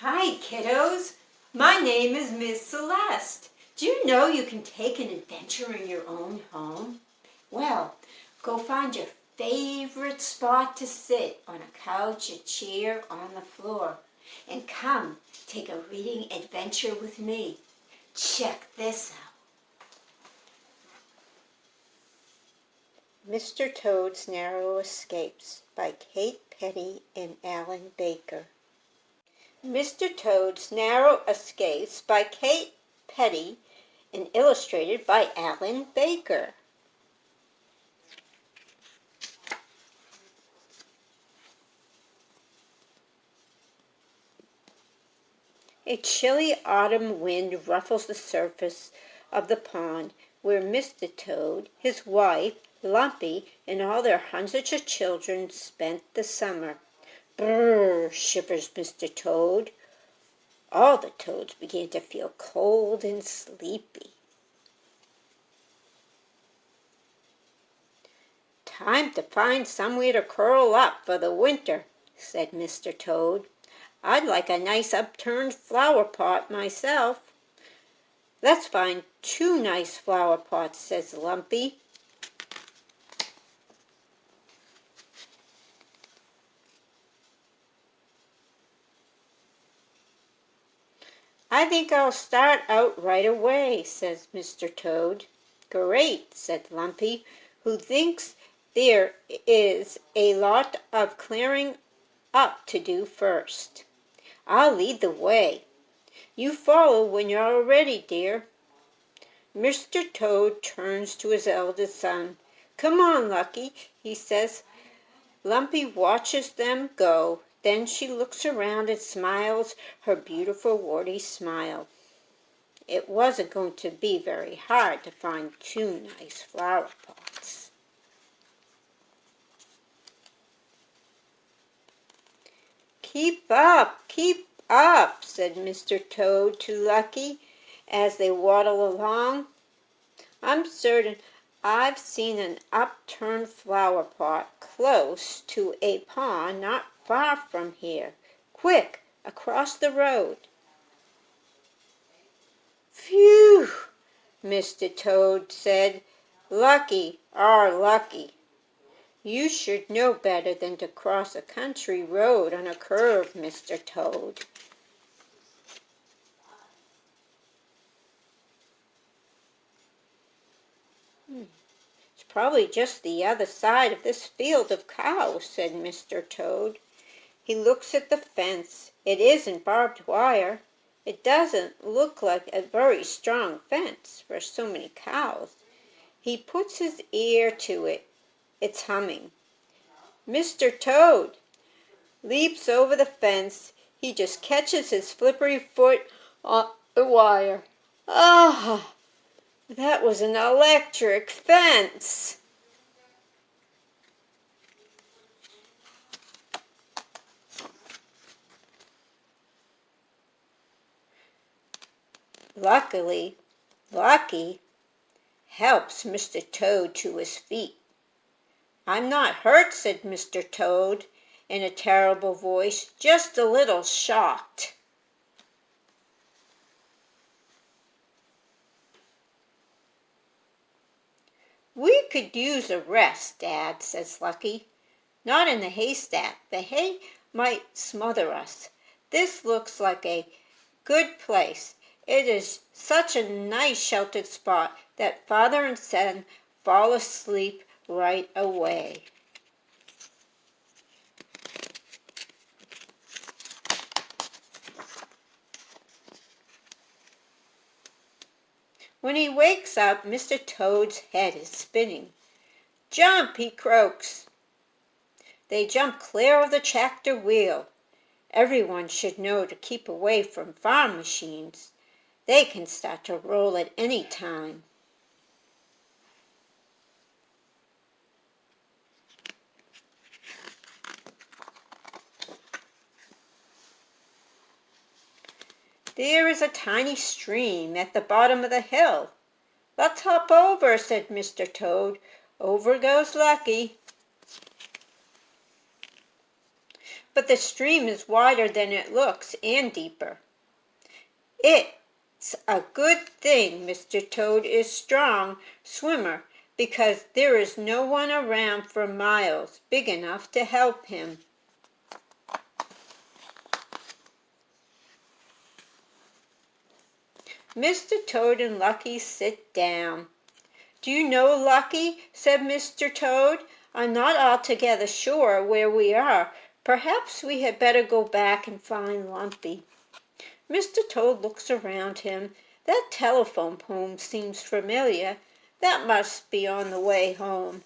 Hi, kiddos. My name is Miss Celeste. Do you know you can take an adventure in your own home? Well, go find your favorite spot to sit on a couch, a chair, on the floor, and come take a reading adventure with me. Check this out. Mr. Toad's Narrow Escapes by Kate Petty and Alan Baker. Mr. Toad's Narrow Escapes by Kate Petty and illustrated by Alan Baker. A chilly autumn wind ruffles the surface of the pond where Mr. Toad, his wife, Lumpy, and all their hundreds of children spent the summer. Brrr, shivers Mr. Toad. All the toads began to feel cold and sleepy. "Time to find somewhere to curl up for the winter," said Mr. Toad. "I'd like a nice upturned flower pot myself." "Let's find two nice flower pots," says Lumpy. "I think I'll start out right away," says Mr. Toad. "Great," said Lumpy, who thinks there is a lot of clearing up to do first. "I'll lead the way. You follow when you're ready, dear." Mr. Toad turns to his eldest son. "Come on, Lucky," he says. Lumpy watches them go. Then she looks around and smiles her beautiful warty smile. It wasn't going to be very hard to find two nice flower pots. "Keep up," said Mr. Toad to Lucky as they waddle along. "I'm certain I've seen an upturned flower pot close to a pond not far from here. Quick, across the road." "Phew!" Mr. Toad said. "Lucky, Lucky. You should know better than to cross a country road on a curve, Mr. Toad." "It's probably just the other side of this field of cows," said Mr. Toad. He looks at the fence. It isn't barbed wire. It doesn't look like a very strong fence for so many cows. He puts his ear to it. It's humming. Mr. Toad leaps over the fence. He just catches his slippery foot on the wire. Ah! That was an electric fence! Luckily, Lucky helps Mr. Toad to his feet. "I'm not hurt," said Mr. Toad in a terrible voice, "just a little shocked." "We could use a rest, Dad," says Lucky. "Not in the haystack. The hay might smother us. This looks like a good place. It is such a nice sheltered spot that father and son fall asleep right away." When he wakes up, Mr. Toad's head is spinning. "Jump!" he croaks. They jump clear of the tractor wheel. Everyone should know to keep away from farm machines. They can start to roll at any time. There is a tiny stream at the bottom of the hill. "Let's hop over," said Mr. Toad. Over goes Lucky. but the stream is wider than it looks and deeper. It's a good thing Mr. Toad is a strong swimmer because there is no one around for miles big enough to help him. Mr. Toad and Lucky sit down. "Do you know, Lucky," said Mr. Toad, "I'm not altogether sure where we are. Perhaps we had better go back and find Lumpy." Mr. Toad looks around him. "That telephone pole seems familiar. That must be on the way home."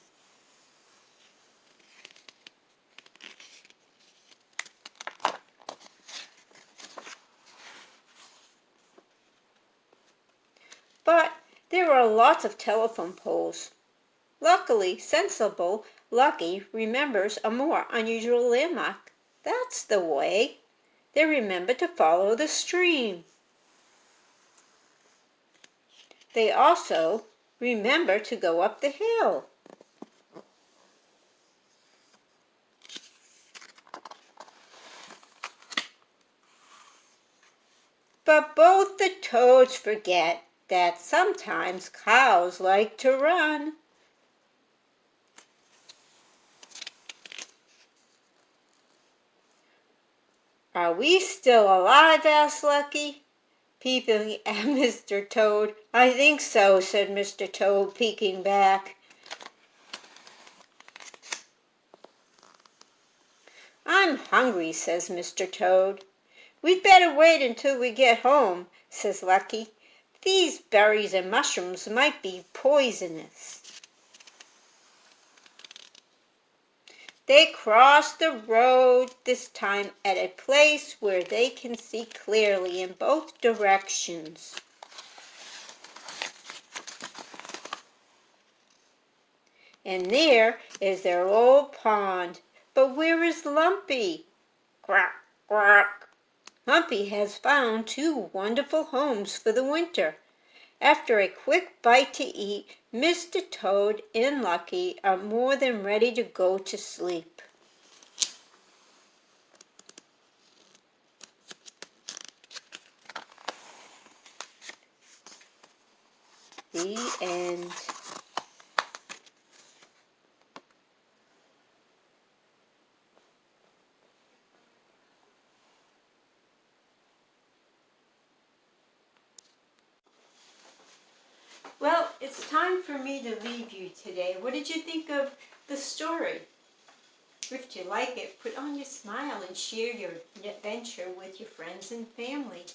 But there are lots of telephone poles. Luckily, sensible Lucky remembers a more unusual landmark. That's the way. They remember to follow the stream. They also remember to go up the hill. But both the toads forget that sometimes cows like to run. "Are we still alive?" asked Lucky, peeping at Mr. Toad. "I think so," said Mr. Toad, peeking back. "I'm hungry," says Mr. Toad. "We'd better wait until we get home," says Lucky. "These berries and mushrooms might be poisonous." They cross the road, this time at a place where they can see clearly in both directions. And there is their old pond. But where is Lumpy? Quack, quack. Lumpy has found two wonderful homes for the winter. After a quick bite to eat, Mr. Toad and Lucky are more than ready to go to sleep. The end. Well, it's time for me to leave you today. What did you think of the story? If you like it, put on your smile and share your adventure with your friends and family.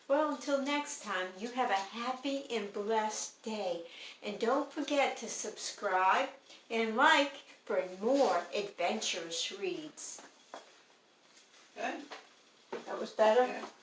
Well, until next time, you have a happy and blessed day. And don't forget to subscribe and like for more adventurous reads. Good. That was better? Good.